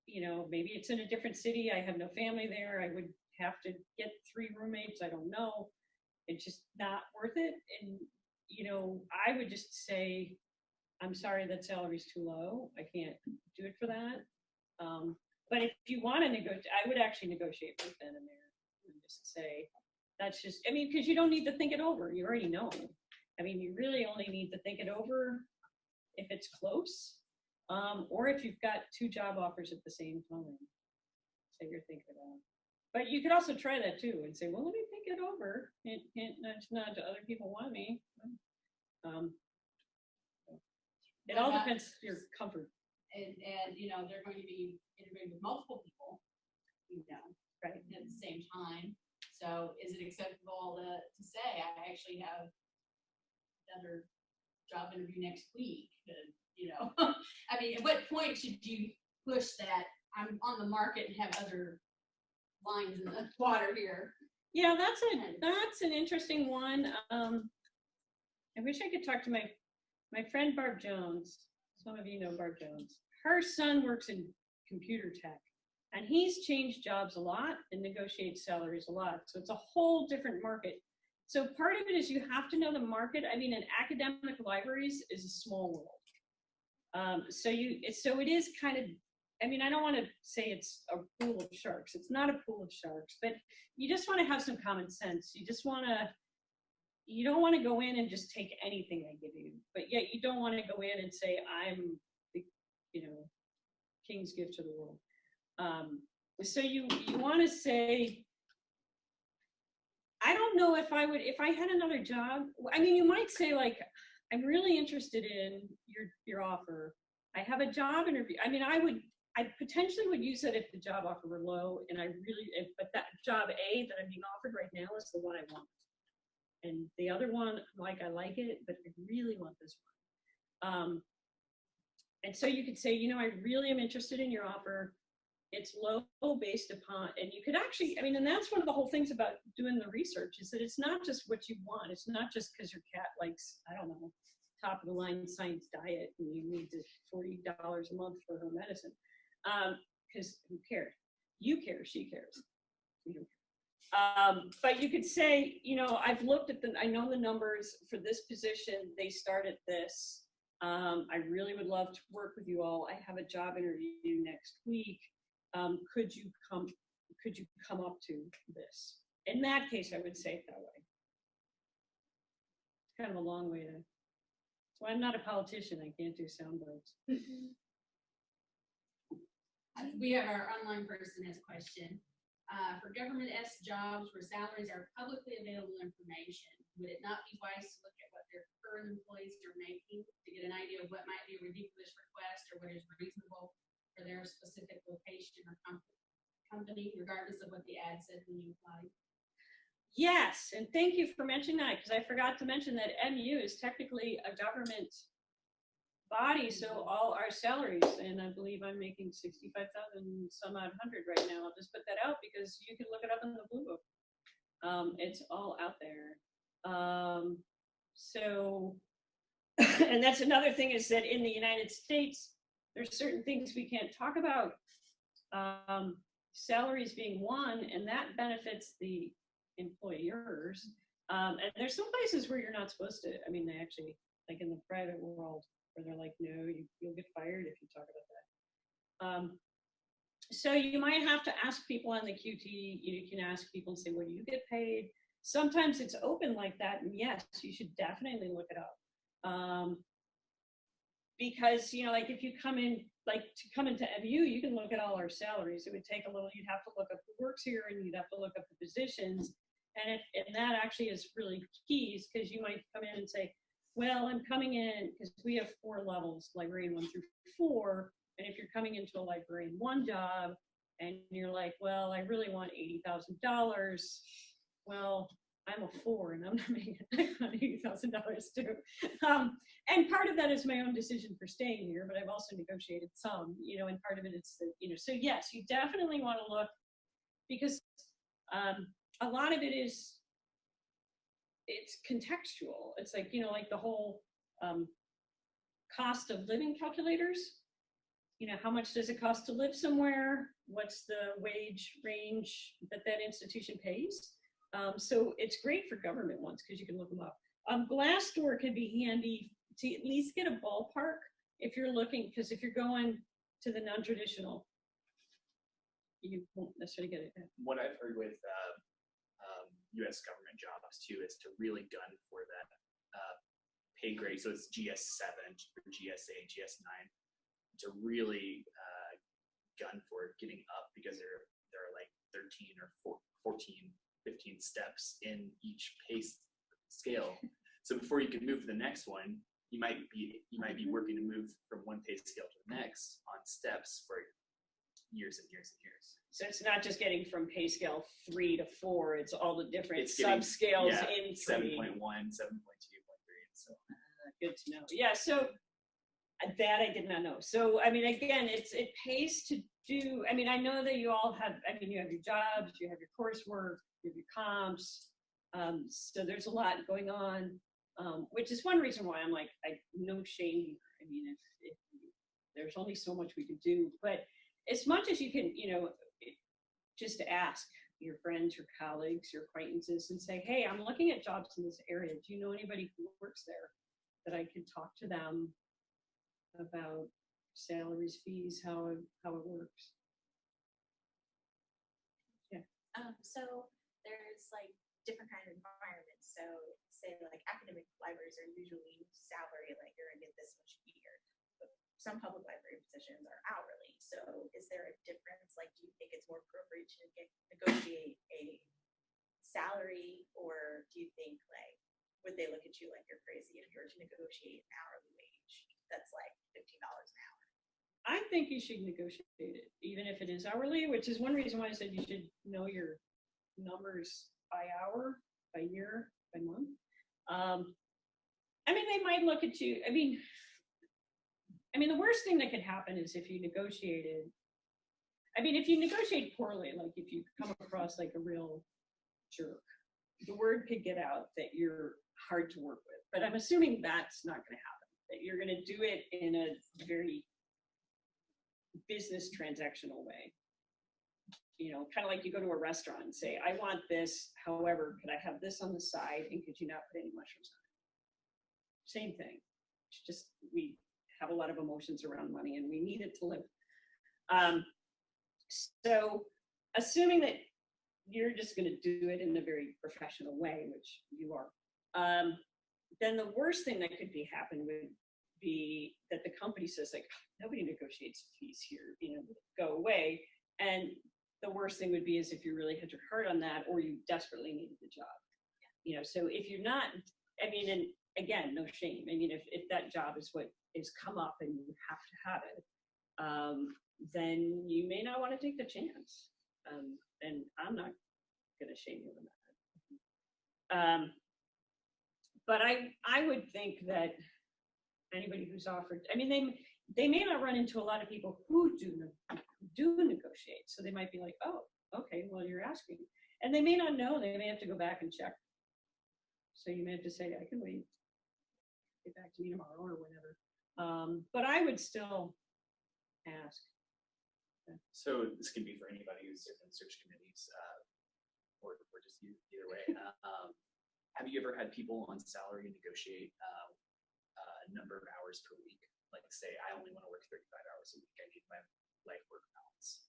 You know, maybe it's in a different city. I have no family there. I would have to get 3 roommates. I don't know. It's just not worth it. And, you know, I would just say, I'm sorry, that salary's too low. I can't do it for that. But if you want to negotiate, I would actually negotiate right then and there and just say, that's just, I mean, because you don't need to think it over. You already know. I mean, you really only need to think it over if it's close. Or if you've got 2 job offers at the same time, so you're thinking about. But you could also try that too and say, well, let me think it over. It's not other people want me. It all depends on your comfort.
And you know, they're going to be interviewing with multiple people, you know,
Right.
at the same time. So is it acceptable to say, I actually have another job interview next week? And, you know, I mean, at what point should you push that I'm on the market and have other lines in the water here?
Yeah, that's an interesting one. I wish I could talk to my friend Barb Jones. Some of you know Barb Jones. Her son works in computer tech, and he's changed jobs a lot and negotiates salaries a lot. So it's a whole different market. So part of it is you have to know the market. I mean, in academic libraries is a small world. So it is kind of, I mean, I don't want to say it's a pool of sharks. It's not a pool of sharks, but you just want to have some common sense. You don't want to go in and just take anything they give you, but yet you don't want to go in and say, I'm the, you know, king's gift to the world. So you want to say, I don't know if I had another job. I mean, you might say like, I'm really interested in your offer. I have a job interview. I mean, I potentially would use it if the job offer were low, and but that job A that I'm being offered right now is the one I want. And the other one, like, I like it, but I really want this one. And so you could say, you know, I really am interested in your offer. It's low based upon, and you could actually, I mean, and that's one of the whole things about doing the research is that it's not just what you want. It's not just because your cat likes, I don't know, top of the line science diet and you need the $40 a month for her medicine. Because who cares? You care, she cares. We don't care. But you could say, you know, I've looked at I know the numbers for this position, they start at this. I really would love to work with you all. I have a job interview next week. Could you come up to this? In that case, I would say it that way. It's kind of a long way to, so I'm not a politician, I can't do sound bites.
We have our online person has a question. For government S jobs where salaries are publicly available information, would it not be wise to look at what their current employees are making to get an idea of what might be a ridiculous request or what is reasonable for their specific location or company, regardless of what the ad said when you applied?
Yes, and thank you for mentioning that, because I forgot to mention that MU is technically a government body, so all our salaries, and I believe I'm making 65,000 some odd hundred right now. I'll just put that out because you can look it up in the Blue Book. It's all out there. So, and that's another thing is that in the United States, there's certain things we can't talk about. salaries being one, and that benefits the employers. And there's some places where you're not supposed to, I mean, they actually, like in the private world, where they're like, no, you'll get fired if you talk about that. So you might have to ask people on the QT, you can ask people and say, what do you get paid? Sometimes it's open like that, and yes, you should definitely look it up. Because, you know, like if you come in, like to come into MU, you can look at all our salaries. It would take a little, you'd have to look up who works here, and you'd have to look up the positions. And that actually is really key, because you might come in and say, well, I'm coming in, because we have 4 levels, librarian 1 through 4. And if you're coming into a librarian 1 job and you're like, well, I really want $80,000. Well, I'm a 4 and I'm not making $80,000 too. And part of that is my own decision for staying here, but I've also negotiated some, you know, and part of it is that, you know, so yes, you definitely want to look, because a lot of it is, it's contextual. It's like, you know, like the whole cost of living calculators. You know, how much does it cost to live somewhere? What's the wage range that that institution pays? So it's great for government ones, because you can look them up. Glassdoor could be handy to at least get a ballpark if you're looking, because if you're going to the non-traditional, you won't necessarily get it.
What I've heard with U.S. government jobs too is to really gun for that pay grade. So it's GS7 or GS8, GS9, to really gun for getting up, because there are like 13 or 14, 15 steps in each pay scale. So before you can move to the next one, you might be working to move from one pay scale to the next on steps for years and years and years.
So it's not just getting from pay scale 3 to 4, it's all the different
It's getting,
subscales in
7.1, 7.2,
3.
7.3. So
Good to know. Yeah, so that I did not know. So, I mean, again, it pays to do, I mean, I know that you all have, I mean, you have your jobs, you have your coursework, you have your comps. So there's a lot going on, which is one reason why I'm like, no shame. I mean, if there's only so much we can do, but as much as you can, you know, just ask your friends, your colleagues, your acquaintances, and say, hey, I'm looking at jobs in this area. Do you know anybody who works there that I could talk to them about salaries, fees, how it works? Yeah.
So there's like different kind of environments. So say like academic libraries are usually salary, like you're gonna get this much a year. But some public library positions are hourly. So is there a difference? Like, do you think it's more appropriate to negotiate a salary, or do you think like, would they look at you like you're crazy if you were to negotiate an hourly wage that's like $15 an hour?
I think you should negotiate it, even if it is hourly, which is one reason why I said you should know your numbers by hour, by year, by month. I mean, they might look at you, I mean, the worst thing that could happen is if you negotiated, I mean, if you negotiate poorly, like if you come across like a real jerk, the word could get out that you're hard to work with. But I'm assuming that's not going to happen, that you're going to do it in a very business transactional way. You know, kind of like you go to a restaurant and say, I want this, however, could I have this on the side, and could you not put any mushrooms on it? Same thing. It's just, we have a lot of emotions around money and we need it to live. So assuming that you're just going to do it in a very professional way, which you are, then the worst thing that could be happen would be that the company says like, nobody negotiates fees here, you know, go away. And the worst thing would be is if you really had your heart on that, or you desperately needed the job, you know. So if you're not, I mean, and again, no shame. I mean, if that job is what is come up and you have to have it, then you may not want to take the chance. And I'm not going to shame you on that. But I would think that anybody who's offered, I mean, they may not run into a lot of people who do negotiate. So they might be like, oh, okay, well, you're asking. And they may not know, they may have to go back and check. So you may have to say, I can wait, get back to me tomorrow or whenever. But I would still ask.
So this can be for anybody who's served in search committees, or just you, either way. Have you ever had people on salary negotiate a number of hours per week? Like say, I only want to work 35 hours a week. I need my life work balance.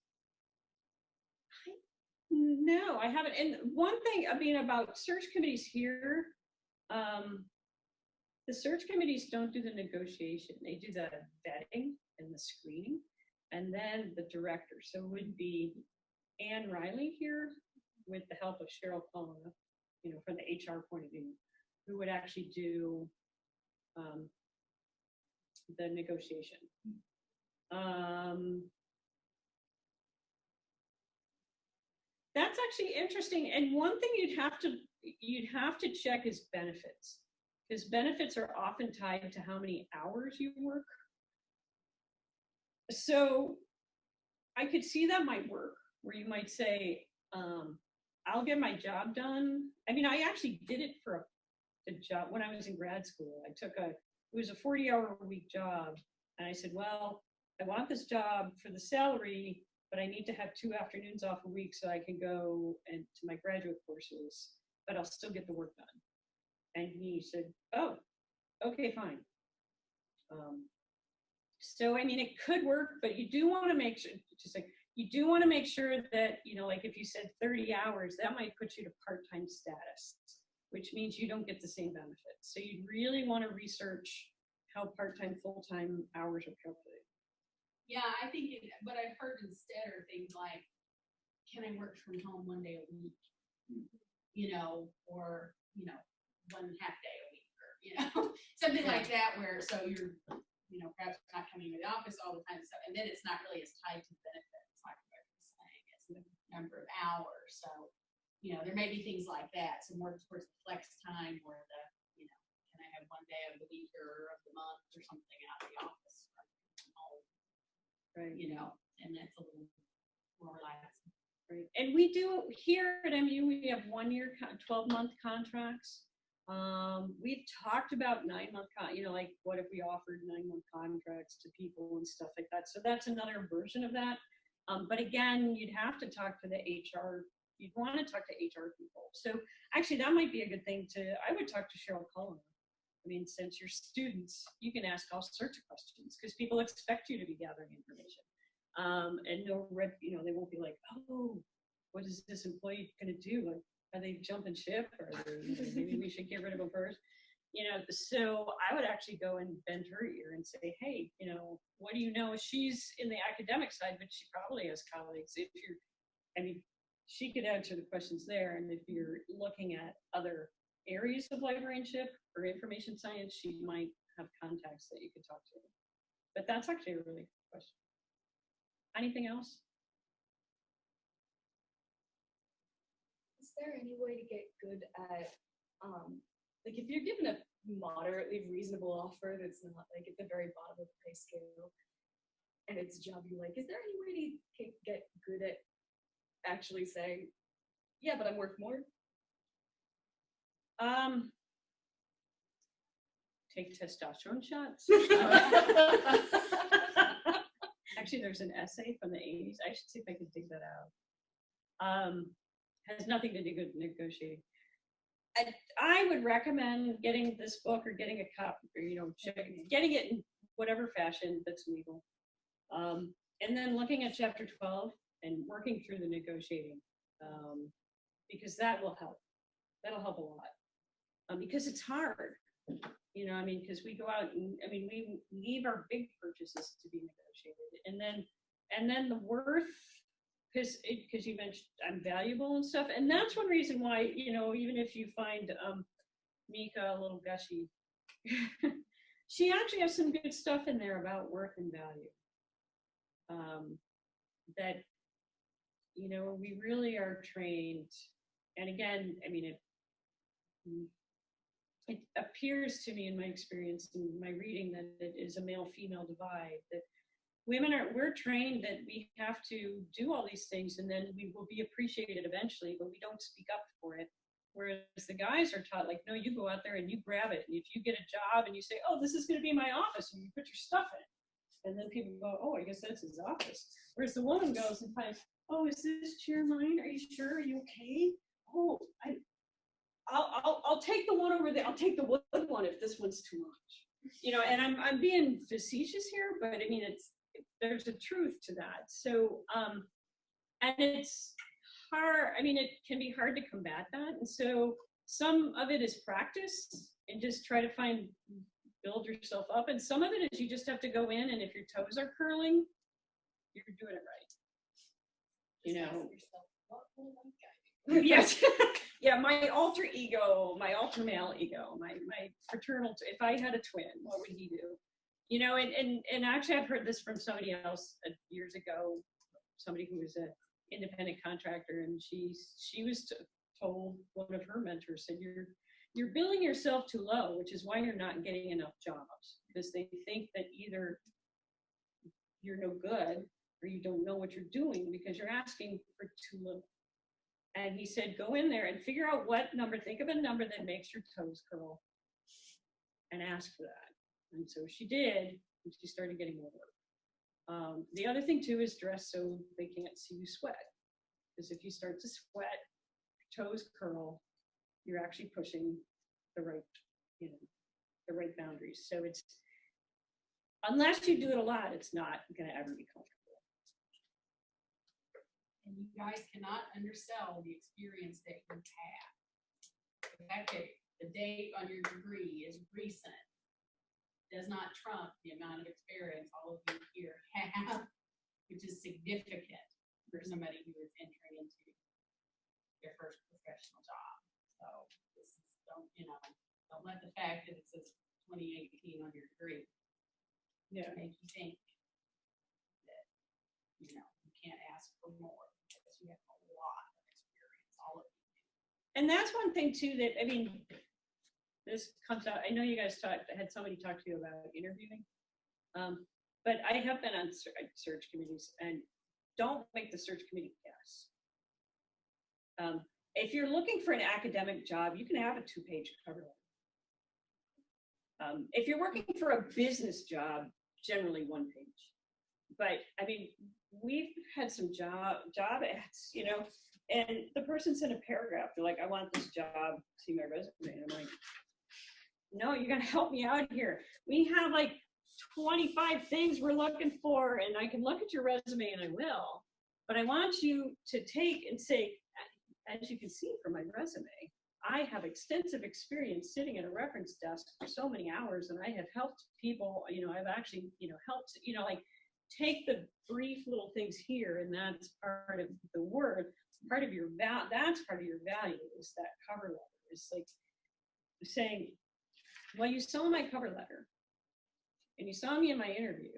No, I haven't. And one thing, I mean, about search committees here, the search committees don't do the negotiation. They do the vetting and the screening, and then the director. So it would be Anne Riley here with the help of Cheryl Cullen, you know, from the HR point of view, who would actually do the negotiation. That's actually interesting. And one thing you'd have to check is benefits, because benefits are often tied to how many hours you work. So I could see that might work, where you might say, I'll get my job done. I mean, I actually did it for a job when I was in grad school. It was a 40-hour-a-week job. And I said, well, I want this job for the salary, but I need to have 2 afternoons off a week so I can go to my graduate courses, but I'll still get the work done. And he said, oh, okay, fine. So, I mean, it could work, but you do want to make sure, that, you know, like if you said 30 hours, that might put you to part-time status, which means you don't get the same benefits. So you really want to research how part-time, full-time hours are calculated.
Yeah, I think what I've heard instead are things like, can I work from home 1 day a week? You know, or, you know, 1 half day a week, or, you know, something like that, where so you're, you know, perhaps not coming to the office all the time, so, and then it's not really as tied to benefits, like what I was saying, it's the number of hours. So, you know, there may be things like that. So more towards the flex time, or the, you know, can I have 1 day of the week or of the month or something out of the office from home,
Right.
you know, and that's a little more relaxing.
Right. And we do here at MU, we have 1-year, 12-month contracts. We've talked about 9-month, you know, like what if we offered 9-month contracts to people and stuff like that. So that's another version of that. But again, you'd have to talk to the HR. You'd want to talk to HR people. So actually, that might be a good thing I would talk to Cheryl Cullen. I mean, since you're students, you can ask all sorts of questions, because people expect you to be gathering information. And you know, they won't be like, oh, what is this employee going to do? Like, are they jumping ship, or you know, maybe we should get rid of them first? You know, so I would actually go and bend her ear and say, hey, you know, what do you know? She's in the academic side, but she probably has colleagues. I mean, she could answer the questions there. And if you're looking at other areas of librarianship or information science, she might have contacts that you could talk to. But that's actually a really good question. Anything else?
Is there any way to get good at, like if you're given a moderately reasonable offer that's not like at the very bottom of the pay scale, and it's a job you like, is there any way to get good at actually saying, yeah, but I'm worth more?
Take testosterone shots. Actually, there's an essay from the 80s. I should see if I can dig that out. Has nothing to do with negotiating. I would recommend getting this book, or getting a copy, or, you know, getting it in whatever fashion that's legal. And then looking at chapter 12 and working through the negotiating, because that will help. That'll help a lot. Because it's hard. You know, I mean, because we go out and, I mean, we leave our big purchases to be negotiated, and then the worth, because you mentioned I'm valuable and stuff, and that's one reason why, you know, even if you find Mika a little gushy, she actually has some good stuff in there about worth and value. That, you know, we really are trained, and again, I mean, it appears to me in my experience and my reading that it is a male-female divide, that we're trained that we have to do all these things and then we will be appreciated eventually, but we don't speak up for it. Whereas the guys are taught, like, no, you go out there and you grab it. And if you get a job and you say, oh, this is going to be my office, and you put your stuff in it, And then people go, oh, I guess that's his office. Whereas the woman goes and finds, oh, is this chair mine? Are you sure? Are you okay? Oh, I'll take the one over there. I'll take the wood one if this one's too much. You know, and I'm being facetious here, but I mean, there's a truth to that. So, and it's hard. I mean, it can be hard to combat that. And so some of it is practice and just try to build yourself up. And some of it is you just have to go in, and if your toes are curling, you're doing it right. You know. Yes. Yeah, my alter ego, my alter male ego, my fraternal, if I had a twin, what would he do? You know, and actually I've heard this from somebody else years ago, somebody who was an independent contractor, and she was told, one of her mentors said, you're billing yourself too low, which is why you're not getting enough jobs, because they think that either you're no good or you don't know what you're doing because you're asking for too little. And he said, go in there and figure out what number, think of a number that makes your toes curl and ask for that. And so she did, and she started getting more work. The other thing too is dress so they can't see you sweat. Because if you start to sweat, your toes curl, you're actually pushing the right, the right boundaries. So it's, unless you do it a lot, it's not gonna ever be comfortable.
And you guys cannot undersell the experience that you have. The fact that the date on your degree is recent does not trump the amount of experience all of you here have, which is significant for somebody who is entering into their first professional job. So this is, don't let the fact that it says 2018 on your degree make you think that you can't ask for more. You have a lot of experience, all of you.
And that's one thing too that, I mean, this comes out, I know you guys had somebody talk to you about interviewing, but I have been on search committees, and don't make the search committee guess. If you're looking for an academic job, you can have a 2-page cover letter. If you're working for a business job, generally 1 page. But I mean, we've had some job ads, and the person sent a paragraph. They're like, I want this job, see my resume. And I'm like, no, you gotta help me out here. We have like 25 things we're looking for, and I can look at your resume, and I will, but I want you to take and say, as you can see from my resume, I have extensive experience sitting at a reference desk for so many hours, and I have helped people, I've actually, helped, like, take the brief little things here, and that's part of the word, part of your that's part of your value, is that cover letter. It's like saying, well, you saw my cover letter, and you saw me in my interview,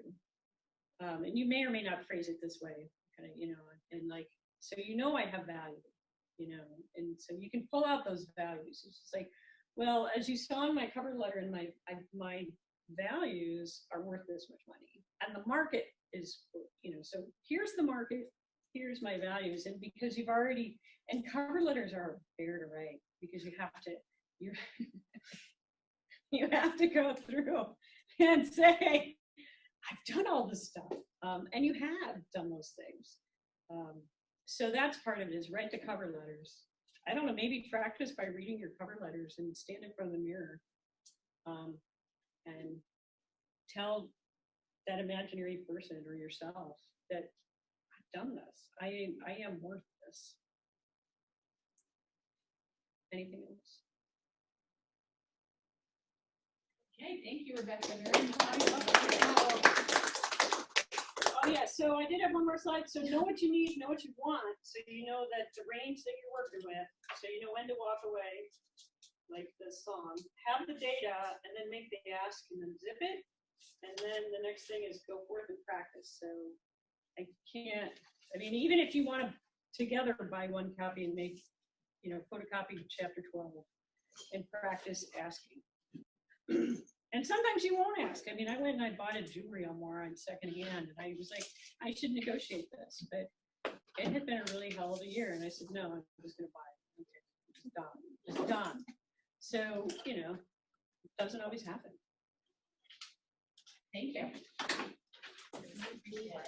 and you may or may not phrase it this way, kind of, and like, so I have value, and so you can pull out those values. It's just like, well, as you saw in my cover letter, and my values are worth this much money, and the market is, so here's the market, here's my values. And because you've already, and cover letters are fair to write, because you have to go through and say, I've done all this stuff, and you have done those things. So that's part of it, is write the cover letters. I don't know, maybe practice by reading your cover letters and stand in front of the mirror, and tell that imaginary person or yourself that I've done this. I am worth this. Anything else?
Okay, thank you, Rebecca, very much.
Oh yeah, so I did have one more slide. So know what you need, know what you want, so you know that the range that you're working with, so you know when to walk away, like the song. Have the data, and then make the ask, and then zip it. And then the next thing is go forth and practice. So even if you want to together buy one copy and make, photocopy chapter 12 and practice asking. And sometimes you won't ask. I mean, I went and I bought a jewelry armoire on secondhand, and I was like, I should negotiate this, but it had been a really hell of a year. And I said, no, I'm just going to buy it. Okay, it's done. It's done. So, it doesn't always happen.
Thank you. What?